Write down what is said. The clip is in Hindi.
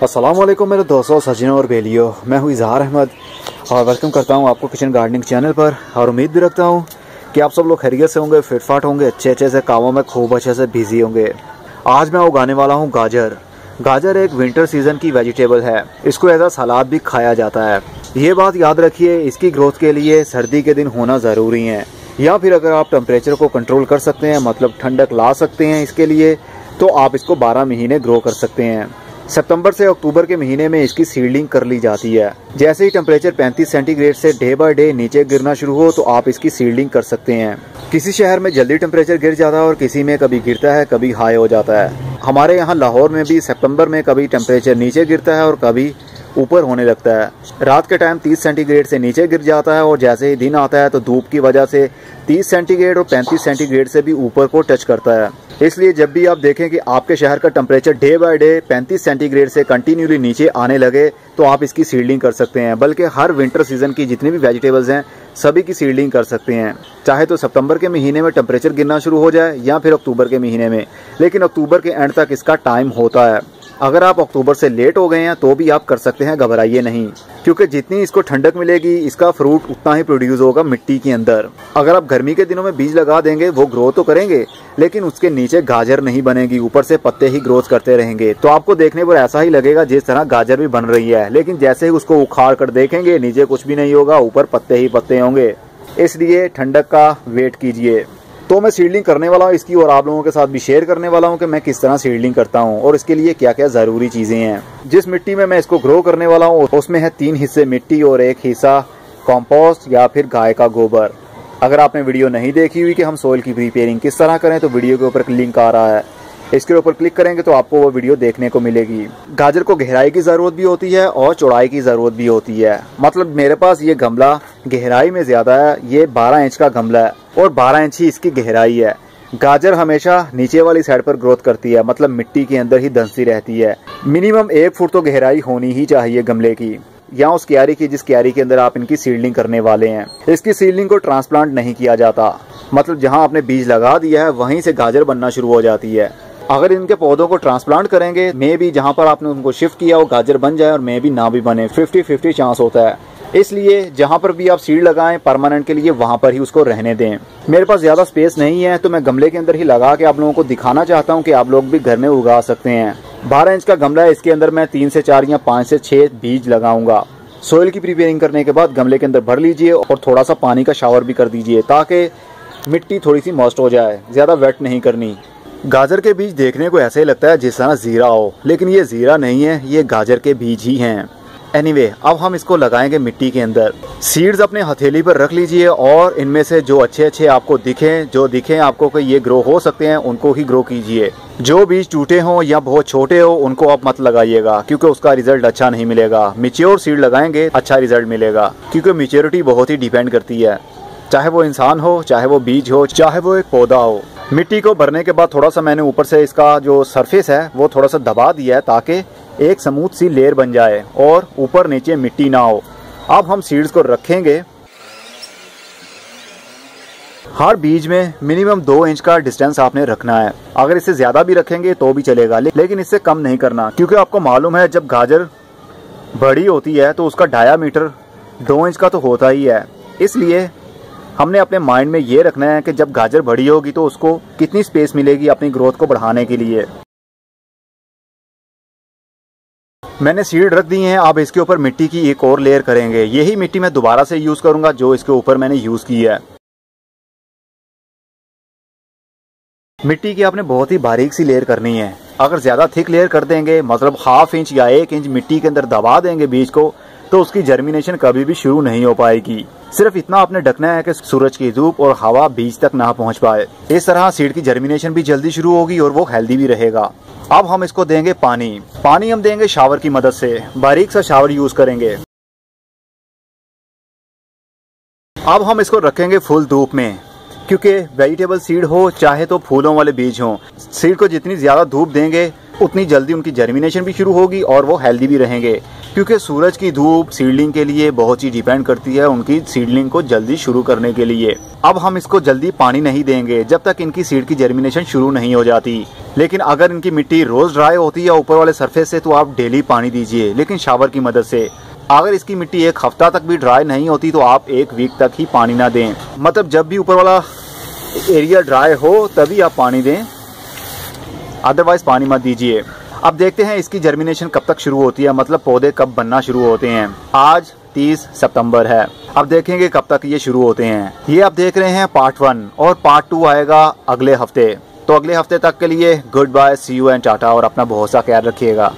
अस्सलाम वालेकुम मेरे दोस्तों, सज्जनों और बेलियों। मैं हूँ इजहार अहमद और वेलकम करता हूँ आपको किचन गार्डनिंग चैनल पर। और उम्मीद भी रखता हूँ कि आप सब लोग खैरियत से होंगे, फिटफाट होंगे, अच्छे से कामों में खूब अच्छे से बिजी होंगे। आज मैं उगाने वाला हूँ गाजर। गाजर एक विंटर सीजन की वेजिटेबल है। इसको एज अ सलाद भी खाया जाता है। ये बात याद रखिए, इसकी ग्रोथ के लिए सर्दी के दिन होना ज़रूरी है, या फिर अगर आप टेम्परेचर को कंट्रोल कर सकते हैं, मतलब ठंडक ला सकते हैं इसके लिए, तो आप इसको 12 महीने ग्रो कर सकते हैं। सितंबर से अक्टूबर के महीने में इसकी सीडलिंग कर ली जाती है। जैसे ही टेम्परेचर 35 सेंटीग्रेड से डे बाय डे नीचे गिरना शुरू हो तो आप इसकी सीडलिंग कर सकते हैं। किसी शहर में जल्दी टेम्परेचर गिर जाता है और किसी में कभी गिरता है, कभी हाई हो जाता है। हमारे यहाँ लाहौर में भी सितंबर में कभी टेम्परेचर नीचे गिरता है और कभी ऊपर होने लगता है। रात के टाइम 30 सेंटीग्रेड से नीचे गिर जाता है और जैसे ही दिन आता है तो धूप की वजह से 30 सेंटीग्रेड और 35 सेंटीग्रेड से भी ऊपर को टच करता है। इसलिए जब भी आप देखें कि आपके शहर का temperature day by day 35 centigrade से कंटिन्यूली नीचे आने लगे तो आप इसकी सीडलिंग कर सकते हैं। बल्कि हर विंटर सीजन की जितनी भी वेजिटेबल्स हैं सभी की सीडलिंग कर सकते हैं, चाहे तो सितंबर के महीने में टेम्परेचर गिरना शुरू हो जाए या फिर अक्टूबर के महीने में। लेकिन अक्टूबर के एंड तक इसका टाइम होता है। अगर आप अक्टूबर से लेट हो गए हैं तो भी आप कर सकते हैं, घबराइए नहीं, क्योंकि जितनी इसको ठंडक मिलेगी इसका फ्रूट उतना ही प्रोड्यूस होगा मिट्टी के अंदर। अगर आप गर्मी के दिनों में बीज लगा देंगे वो ग्रो तो करेंगे लेकिन उसके नीचे गाजर नहीं बनेगी, ऊपर से पत्ते ही ग्रोथ करते रहेंगे। तो आपको देखने पर ऐसा ही लगेगा जिस तरह गाजर भी बन रही है, लेकिन जैसे ही उसको उखाड़ कर देखेंगे नीचे कुछ भी नहीं होगा, ऊपर पत्ते ही पत्ते होंगे। इसलिए ठंडक का वेट कीजिए। तो मैं सीडलिंग करने वाला हूँ इसकी, और आप लोगों के साथ भी शेयर करने वाला हूँ कि मैं किस तरह सीडलिंग करता हूँ और इसके लिए क्या क्या ज़रूरी चीज़ें हैं। जिस मिट्टी में मैं इसको ग्रो करने वाला हूँ उसमें है 3 हिस्से मिट्टी और 1 हिस्सा कंपोस्ट या फिर गाय का गोबर। अगर आपने वीडियो नहीं देखी हुई कि हम सोइल की प्रिपेयरिंग किस तरह करें तो वीडियो के ऊपर लिंक आ रहा है, इसके ऊपर क्लिक करेंगे तो आपको वो वीडियो देखने को मिलेगी। गाजर को गहराई की ज़रूरत भी होती है और चौड़ाई की ज़रूरत भी होती है। मतलब मेरे पास ये गमला गहराई में ज़्यादा है, ये 12 इंच का गमला है और 12 इंच ही इसकी गहराई है। गाजर हमेशा नीचे वाली साइड पर ग्रोथ करती है, मतलब मिट्टी के अंदर ही धंसी रहती है। मिनिमम 1 फुट तो गहराई होनी ही चाहिए गमले की, या उस क्यारी की जिस क्यारी के अंदर आप इनकी सीडलिंग करने वाले हैं। इसकी सीडलिंग को ट्रांसप्लांट नहीं किया जाता, मतलब जहां आपने बीज लगा दिया है वहीं से गाजर बनना शुरू हो जाती है। अगर इनके पौधों को ट्रांसप्लांट करेंगे, मे भी जहां पर आपने उनको शिफ्ट किया वो गाजर बन जाए और मे भी ना भी बने, 50-50 चांस होता है। इसलिए जहां पर भी आप सीड लगाएं परमानेंट के लिए वहां पर ही उसको रहने दें। मेरे पास ज्यादा स्पेस नहीं है तो मैं गमले के अंदर ही लगा के आप लोगों को दिखाना चाहता हूं कि आप लोग भी घर में उगा सकते हैं। 12 इंच का गमला है, इसके अंदर मैं 3 से 4 या 5 से 6 बीज लगाऊंगा। सोइल की प्रिपेयरिंग करने के बाद गमले के अंदर भर लीजिए और थोड़ा सा पानी का शावर भी कर दीजिए ताकि मिट्टी थोड़ी सी मॉइस्ट हो जाए, ज्यादा वेट नहीं करनी। गाजर के बीज देखने को ऐसे ही लगता है जिस तरह जीरा हो, लेकिन ये जीरा नहीं है, ये गाजर के बीज ही हैं। एनीवे, अब हम इसको लगाएंगे मिट्टी के अंदर। सीड्स अपने हथेली पर रख लीजिए और इनमें से जो अच्छे आपको दिखें आपको कि ये ग्रो हो सकते हैं उनको ही ग्रो कीजिए। जो बीज टूटे हों या बहुत छोटे हो उनको आप मत लगाइएगा, क्योंकि उसका रिजल्ट अच्छा नहीं मिलेगा। मैच्योर सीड लगाएंगे अच्छा रिजल्ट मिलेगा, क्योंकि मैच्योरिटी बहुत ही डिपेंड करती है, चाहे वो इंसान हो, चाहे वो बीज हो, चाहे वो एक पौधा हो। मिट्टी को भरने के बाद थोड़ा सा मैंने ऊपर से इसका जो सरफेस है वो थोड़ा सा दबा दिया है ताकि एक स्मूथ सी लेयर बन जाए और ऊपर नीचे मिट्टी ना हो। अब हम सीड्स को रखेंगे। हर बीज में मिनिमम 2 इंच का डिस्टेंस आपने रखना है। अगर इससे ज्यादा भी रखेंगे तो भी चलेगा, लेकिन इससे कम नहीं करना, क्योंकि आपको मालूम है जब गाजर बड़ी होती है तो उसका डायामीटर 2 इंच का तो होता ही है। इसलिए हमने अपने माइंड में ये रखना है कि जब गाजर बड़ी होगी तो उसको कितनी स्पेस मिलेगी अपनी ग्रोथ को बढ़ाने के लिए। मैंने सीड रख दी हैं, अब इसके ऊपर मिट्टी की एक और लेयर करेंगे। यही मिट्टी मैं दोबारा से यूज करूंगा जो इसके ऊपर मैंने यूज की है। मिट्टी की आपने बहुत ही बारीक सी लेयर करनी है। अगर ज्यादा थिक लेयर कर देंगे, मतलब 1/2 इंच या 1 इंच मिट्टी के अंदर दबा देंगे बीज को, तो उसकी जर्मिनेशन कभी भी शुरू नहीं हो पाएगी। सिर्फ इतना आपने ढकना है कि सूरज की धूप और हवा बीज तक ना पहुंच पाए। इस तरह सीड की जर्मिनेशन भी जल्दी शुरू होगी और वो हेल्दी भी रहेगा। अब हम इसको देंगे पानी हम देंगे शावर की मदद से, बारीक सा शावर यूज करेंगे। अब हम इसको रखेंगे फुल धूप में, क्योंकि वेजिटेबल सीड हो चाहे तो फूलों वाले बीज हो, सीड को जितनी ज्यादा धूप देंगे उतनी जल्दी उनकी जर्मिनेशन भी शुरू होगी और वो हेल्दी भी रहेंगे। क्योंकि सूरज की धूप सीडलिंग के लिए बहुत ही डिपेंड करती है उनकी सीडलिंग को जल्दी शुरू करने के लिए। अब हम इसको जल्दी पानी नहीं देंगे जब तक इनकी सीड की जर्मिनेशन शुरू नहीं हो जाती। लेकिन अगर इनकी मिट्टी रोज ड्राई होती है ऊपर वाले सरफेस से तो आप डेली पानी दीजिए, लेकिन शावर की मदद से। अगर इसकी मिट्टी एक हफ्ता तक भी ड्राई नहीं होती तो आप 1 वीक तक ही पानी ना दें। मतलब जब भी ऊपर वाला एरिया ड्राई हो तभी आप पानी दें, अदरवाइज पानी मत दीजिए। अब देखते हैं इसकी जर्मिनेशन कब तक शुरू होती है, मतलब पौधे कब बनना शुरू होते हैं। आज 30 सितंबर है। अब देखेंगे कब तक ये शुरू होते हैं। ये आप देख रहे हैं पार्ट 1 और पार्ट 2 आएगा अगले हफ्ते। तो अगले हफ्ते तक के लिए good bye, see you and टाटा, और अपना बहुत सा ख्याल रखिएगा।